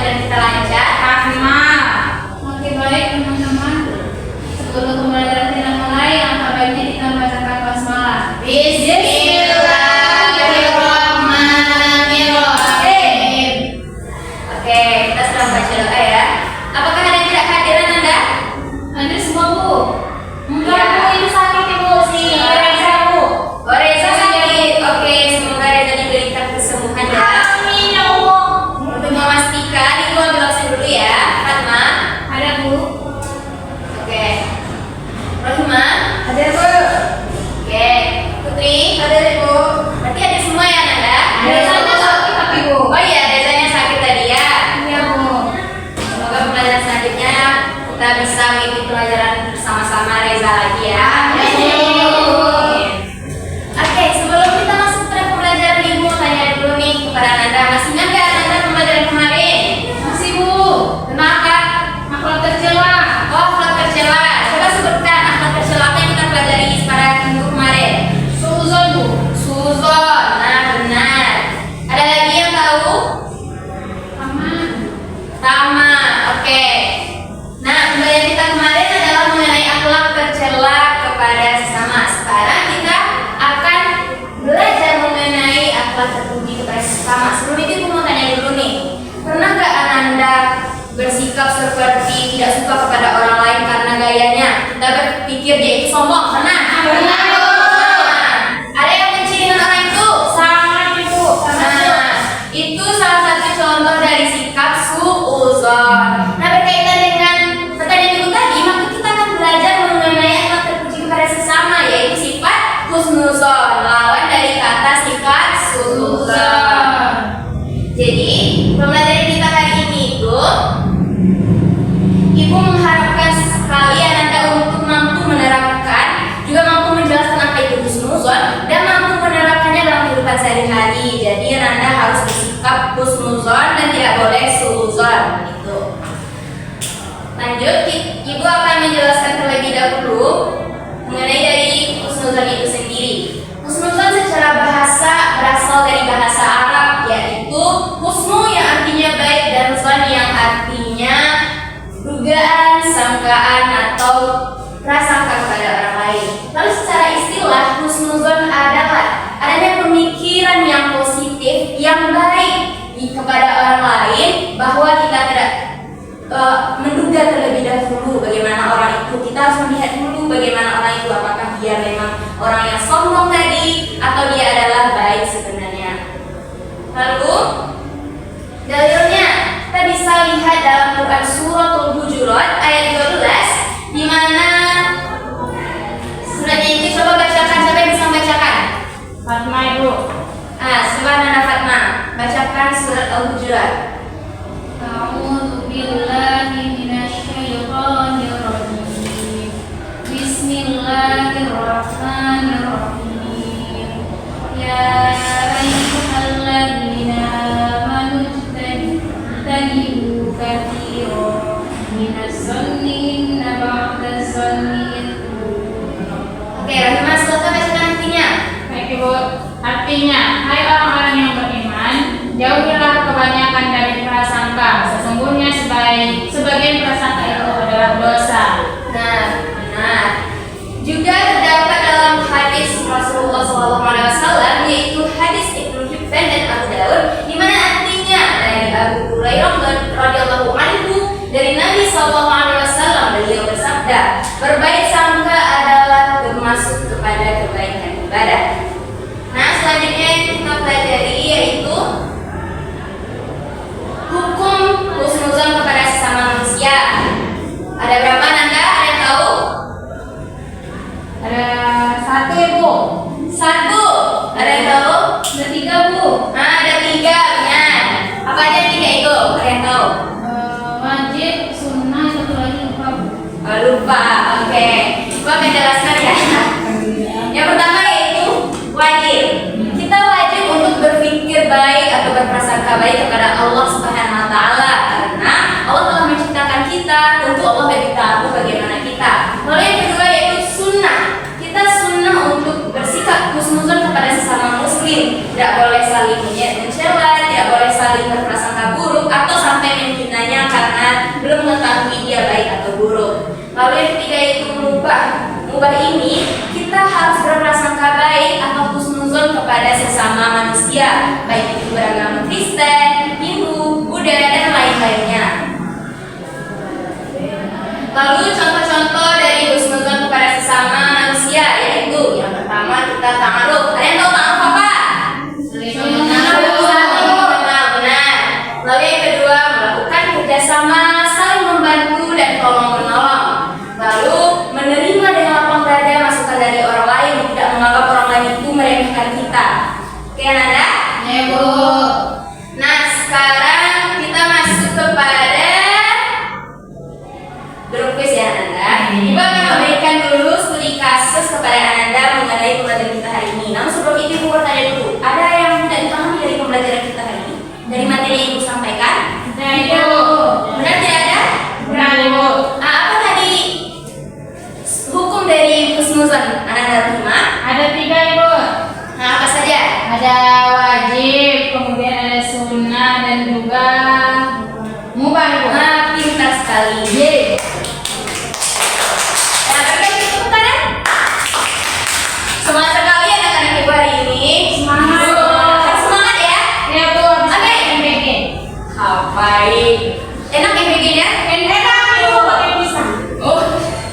pembelajaran kita lancar? Rahma. Oke, baik teman-teman. Sebelum pembelajaran kita mulai, angka baiknya kita membacakan basmalah. Bismillahirrahmanirrahim. Oke, kita sedang baca doa ya. Apakah ada yang tidak kehadiran Anda? Hadir semua, Bu? Enggak, Bu, ini sakit Ibu si Reza, Bu. Oh, Reza sakit. Oke, semoga Reza diberikan kesembuhan ya. Amin ya Allah. Untuk memastikan, Ibu ambil absen dulu ya. Fatma. Ada, Bu? Oke. Rohima. Ada, Bu? Oke. Putri, ada Ibu. Berarti ada semua ya Nanda? Rezanya sakit tapi, Bu. Oh iya, Rezanya sakit tadi ya. Iya, Bu. Semoga pembelajaran selanjutnya kita bisa mengikuti pelajaran bersama-sama Reza lagi ya. Oke, sebelum kita masuk ke pembelajaran Ibu mau tanya dulu nih kepada Nanda. Masih ingat nggak Nanda pembelajaran kemarin? Masih, Bu. Kenapa? Akhlak tercela. Oh, akhlak tercela. Coba sebutkan akhlak tercela apa yang kita pelajari pada minggu kemarin. Suuzon, Bu. Suzon. Nah, benar. Ada lagi yang tahu? Aman. Tama, oke. Nah, pembelajaran kita kemarin adalah mengenai akhlak tercela kepada sesama. Sekarang kita akan belajar mengenai akhlak terpuji kepada sesama. Sebelum itu aku mau tanya dulu nih, pernah nggak Ananda bersikap seperti tidak suka kepada orang lain karena gayanya? Kita berpikir dia itu sombong. Pernah? Pernah. Nah, ada yang benci dengan orang itu? Sangat Ibu. Nah, itu salah satu contoh dari sikap suuzon. Nah, berkaitan dengan pertanyaan ibu tadi, maka kita akan belajar mengenai akhlak terpuji kepada sesama, yaitu sifat husnuzon, lawan dari kata sifat suuzon. Jadi, pembelajaran kita kali ini itu, ibu mengharapkan kalian Anda untuk mampu menerapkan, juga mampu menjelaskan apa itu husnuzon, dan mampu menerapkannya dalam kehidupan sehari-hari. Jadi Anda harus bersikap husnuzon dan tidak boleh suuzon. Gitu. Lanjut, ibu akan menjelaskan terlebih dahulu mengenai dari husnuzon itu sendiri. Husnuzon secara bahasa berasal dari bahasa Arab, yaitu husnu yang artinya baik dan zon yang artinya dugaan, sangkaan atau prasangka kepada orang lain. Lalu secara istilah, husnuzon adalah adanya pemikiran yang positif, yang baik kepada orang lain, bahwa kita tidak menduga terlebih dahulu bagaimana orang itu. Kita harus melihat dulu bagaimana orang itu, apakah dia memang orang yang sombong tadi atau dia adalah baik sebenarnya. Lalu dalilnya kita bisa lihat dalam Quran Suratul Hujurat ayat 12, di mana suratnya itu coba bacakan, siapa yang bisa membacakan? Fatma Ibu. Coba Nana Fatma bacakan surat Al-Hujurat. A'udzu billahi minasyaitonir rajim. Bismillahirrahmanirrahim. Ya ayyuhalladzina amanu ijtanibu katsiran minaz-zanni inna ba'daz-zanni ithmun. Oke, Rahimah, silakan bacakan artinya. Baik Ibu. Artinya, hai orang-orang yang beriman, jauhilah kebanyakan dari prasangka. Sesungguhnya sebagian prasangka itu adalah dosa. Nah, benar. Juga terdapat dalam hadis Rasulullah SAW, yaitu hadis Ibnu Hibban dan Abu Daud, di mana artinya dari Abu Hurairah radhiyallahu anhu dari Nabi SAW, beliau bersabda, berbaik sangka adalah termasuk kepada kebaikan ibadah. Nah, selanjutnya yang kita pelajari yaitu hukum husnuzon kepada sesama manusia. Ada berapa Nanda? Ada yang tahu? Ada satu Ibu. Satu. Ada yang tahu? Ada 3, Bu. Nah, ada 3. Benar. Apa aja 3 itu? Ada yang tahu? Wajib, sunnah, satu lagi lupa, Bu. Oh, lupa. Oke. Gua akan jelaskan ya. Yang pertama yaitu wajib. Kita wajib untuk berpikir baik atau berprasangka baik kepada Allah Subhanahu wa taala, karena Allah telah menciptakan kita, tentu Allah lebih tahu bagaimana kita. Lalu yang kedua yaitu sunnah. Kita sunnah untuk bersikap husnuzon kepada sesama muslim. Tidak boleh saling mencela, tidak boleh saling berprasangka buruk atau sampai Lalu yang ketiga itu mubah. Mubah ini kita harus berprasangka baik atau husnuzon kepada sesama manusia, baik itu beragama Kristen, Hindu, Buddha, dan lain-lainnya. Lalu contoh-contoh dari husnuzon kepada sesama manusia yaitu yang pertama kita ta'aruf. Ada yang tahu ta'aruf apa? Benar. Lalu yang kedua melakukan kerjasama, saling membantu dan tolong menolong. Lalu menerima dengan lapang dada masukan dari orang lain, tidak menganggap orang lain itu meremehkan kita. Oke, Nanda? Ya, Bu. Nah, sekarang kita masuk kepada grup quiz ya, Nanda. Ibu akan memberikan dulu studi kasus kepada Ananda mengenai pembelajaran kita hari ini. Namun sebelum itu Ibu bertanya dulu, ada yang tidak dipahami dari pembelajaran kita hari ini? Dari materi yang Ibu sampaikan? Nah, itu Benar tidak ada? benar, Ibu. Apa tadi hukum dari husnuzon Ananda terima? Ada 3, Ibu. Nah, apa saja? Ada wajib, kemudian ada sunnah dan juga mubah, Ibu. Nah, pintar sekali. Yeay. Nah, berikan kita tepuk tangan. Semangat sekali anak-anak Ibu hari ini. Semangat. Harus semangat ya. Ya, Bu. Oke. MBG. Baik. Enak MBG-nya? Enak, Ibu, pakai pisang. Oh,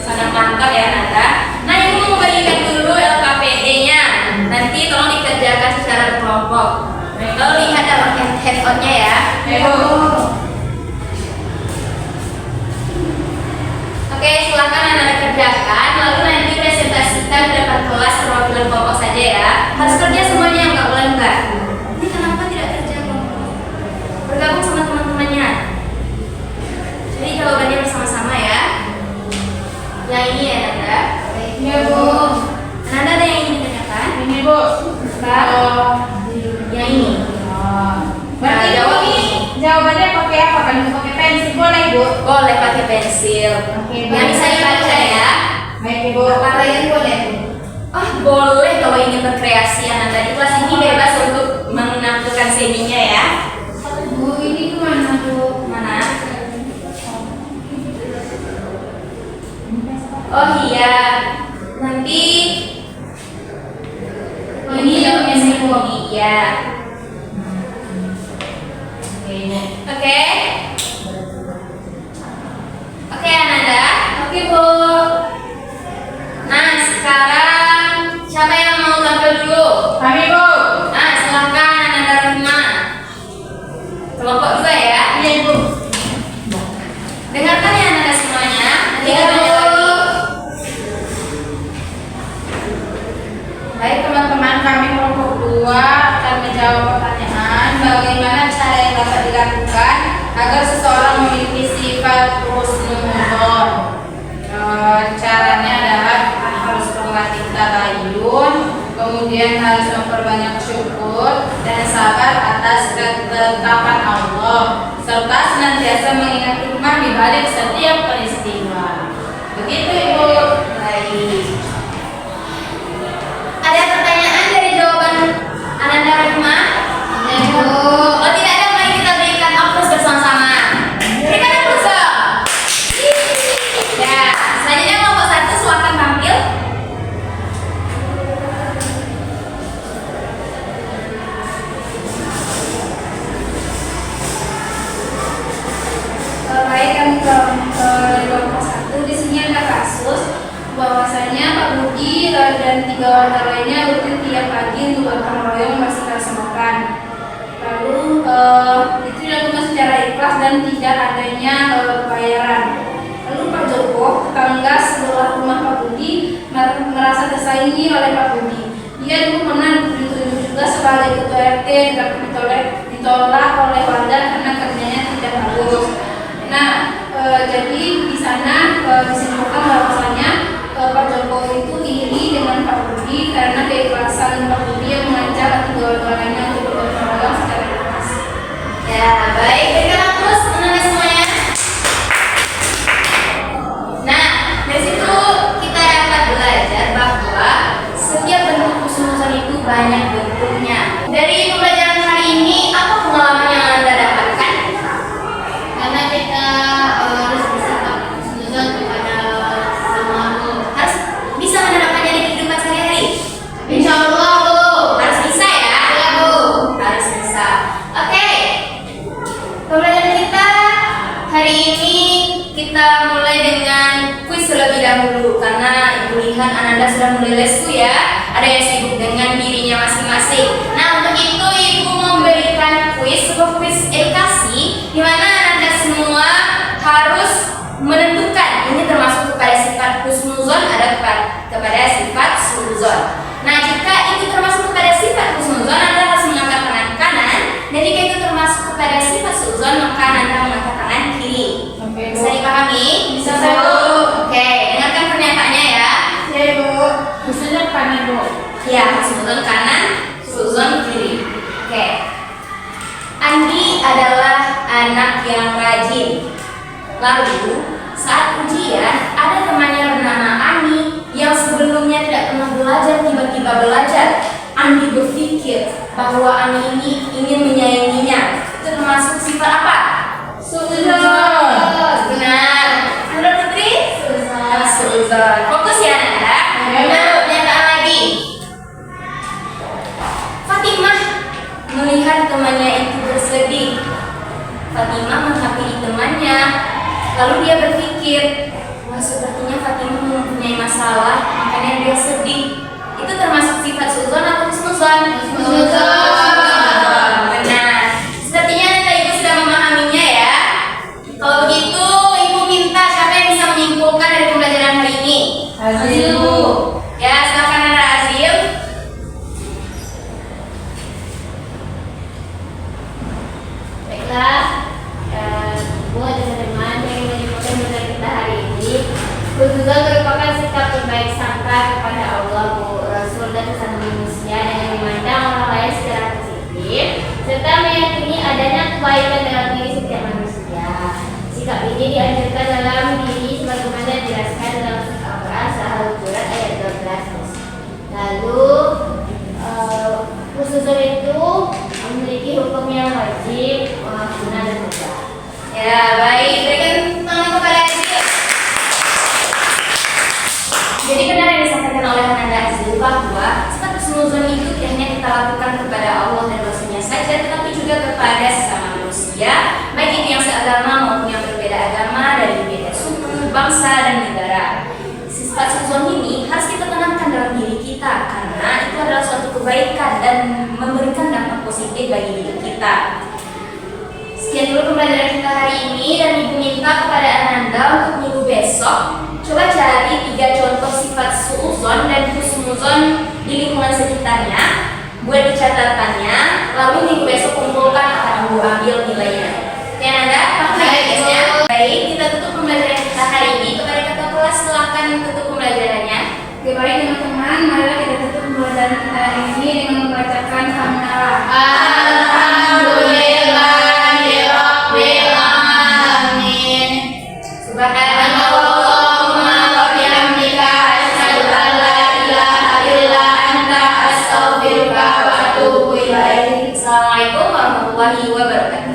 sangat mantap ya Nanda. Nah, Ibu mau bagikan dulu LKPD-nya. Nanti tolong dikerjakan secara berkelompok. Lalu lihat dalam headshot-nya ya. Ibu. Oke, silakan Anda kerjakan. Lalu nanti presentasikan ke depan kelas perwakilan kelompok saja ya. Harus kerja semuanya, nggak boleh enggak. Ini kenapa tidak kerja kelompok? Bergabung sama teman-temannya. Jadi jawabannya bersama-sama ya. Yang ini ya Nanda. Ya, Bu. Nanda ada yang ingin ditanyakan? Ini, Bu. Yang ini. Berarti Nah, jawab ini ini. jawabannya pakai apa? Kan pakai pensil boleh, Bu? Boleh pakai pensil. Oke, Yang bisa dibaca ya. Baik, Ibu. Kalian boleh, Bu. Boleh kalau ingin berkreasi Nanda. Di kelas ini bebas untuk menampilkan seninya ya. Bu, ini kemana, Bu? Mana? Oh iya. Nanti ini punya seni ya. Oke. Oke, Ananda. Oke, Bu. Nah, sekarang siapa yang mau tampil dulu? Kami, Bu. Nah, silakan Ananda Rahma. Kelompok juga ya. Iya, Bu. Dengarkan ya Ananda semuanya. Nanti Iya, kita tanya Bu. lagi. Baik, teman-teman, kami kelompok 2 akan menjawab pertanyaan bagaimana cara yang dapat dilakukan agar seseorang memiliki sifat husnuzon. Caranya adalah harus berlatih tabayun, kemudian harus memperbanyak syukur dan sabar atas ketetapan Allah, serta senantiasa mengingat hikmah di balik setiap peristiwa. Begitu, Ibu. Baik. Ada pertanyaan dari jawaban Ananda Rahma? Ya, Bu. Oh tidak ada, mari kita berikan aplaus bersama-sama. Berikan aplaus dong. Ya, selanjutnya kelompok 1 silakan tampil. Baik, kami kelompok 1. Di sini ada kasus bahwasanya Pak Budi dan 3 orang lainnya rutin tiap pagi untuk gotong royong membersihkan selokan. Lalu itu dilakukan secara ikhlas dan tidak adanya bayaran. Lalu Pak Joko, tetangga sebelah rumah Pak Budi, merasa tersaingi oleh Pak Budi. Dia dulu pernah ditunjuk juga sebagai ketua RT, tetapi ditolak oleh warga karena kerjanya tidak bagus. Nah, jadi di sana disimpulkan bahwasanya Pak Joko itu iri dengan Pak Budi karena keikhlasan Pak Budi yang mengajak 3 orang lainnya untuk bergotong royong secara ikhlas. Ya, baik. Berikan aplaus Ananda semuanya. Nah, dari situ kita dapat belajar bahwa setiap bentuk husnuzon itu banyak bentuknya. Dari pembelajaran hari ini, apa pengalaman yang Anda dapatkan? Yang kita mulai dengan kuis terlebih dahulu karena Ibu lihat Ananda sudah mulai lesu ya. Ada yang sibuk dengan dirinya masing-masing. Nah, untuk itu Ibu memberikan kuis, sebuah kuis edukasi di mana Ananda semua harus menentukan ini termasuk kepada sifat husnuzon ada kepada sifat suuzon. Nah, jika itu termasuk kepada sifat husnuzon, Anda harus mengangkat tangan kanan, dan jika itu termasuk kepada sifat suuzon, maka Anda mengangkat tangan kiri. Bisa dipahami? Bisa, Bu. Oke, dengarkan pernyataannya ya. Ya, Bu. Husnuzon kanan, Bu. Ya, husnuzon kanan, suuzon kiri. Oke. Andi adalah anak yang rajin. Lalu, saat ujian, ada temannya bernama Ani yang sebelumnya tidak pernah belajar, tiba-tiba belajar. Andi berpikir bahwa Ani ini ingin menyayanginya. Itu termasuk sifat apa? Suuzon. Benar. Anda Putri? Suuzon. Fokus ya Nanda. Ya. Nah, pernyataan lagi. Fatimah melihat temannya itu bersedih. Fatimah menghampiri temannya. Lalu dia berpikir, wah sepertinya Fatimah mempunyai masalah, makanya dia sedih. Itu termasuk sifat suuzon atau husnuzon? Husnuzon. Benar. Sepertinya Nanda Ibu sudah memahaminya ya. Kalau begitu, Ibu minta siapa yang bisa menyimpulkan dari pembelajaran hari ini? Azil, Bu. Ya, silakan Nanda Azil. Baiklah, buat teman-teman yang menyimpulkan pembelajaran kita hari ini, husnuzon merupakan sikap berbaik sangka kepada Allah, Rasul dan sesama manusia dengan memandang orang lain secara positif serta meyakini adanya kebaikan dalam diri setiap manusia. Sikap ini dianjurkan dalam diri sebagaimana dijelaskan dalam surat Al-Hujurat ayat 12. Lalu husnuzon itu memiliki hukum yang wajib, sunnah dan mubah. Ya, baik. Berikan tangan kepada Azil. Jadi benar yang disampaikan oleh Nanda Azil bahwa sifat husnuzon itu tidak hanya kita lakukan kepada Allah dan Rasulnya saja, tetapi juga kepada sesama manusia, baik itu yang seagama maupun yang berbeda agama, dari beda suku, bangsa, dan negara. Sifat husnuzon ini harus kita tanamkan dalam diri kita karena itu adalah suatu kebaikan dan memberikan dampak positif bagi hidup kita. Sekian dulu pembelajaran kita hari ini, dan Ibu minta kepada Ananda untuk minggu besok coba cari 3 contoh sifat suuzon dan husnuzon di lingkungan sekitarnya, buat di catatannya, lalu minggu besok kumpulkan akan Ibu ambil nilainya. Ya Nanda, paham ya guysnya? Baik, kita tutup pembelajaran kita hari ini. Kepada kakak kelas silahkan tutup pembelajarannya. Oke, baik teman-teman, marilah kita tutup pembelajaran kita hari ini dengan membacakan hamdalah. Subhanallahumma wa bihamdika asyhadu an la ilaha illa anta astaghfiruka wa atubu ilaik. Assalamualaikum warahmatullahi wabarakatuh.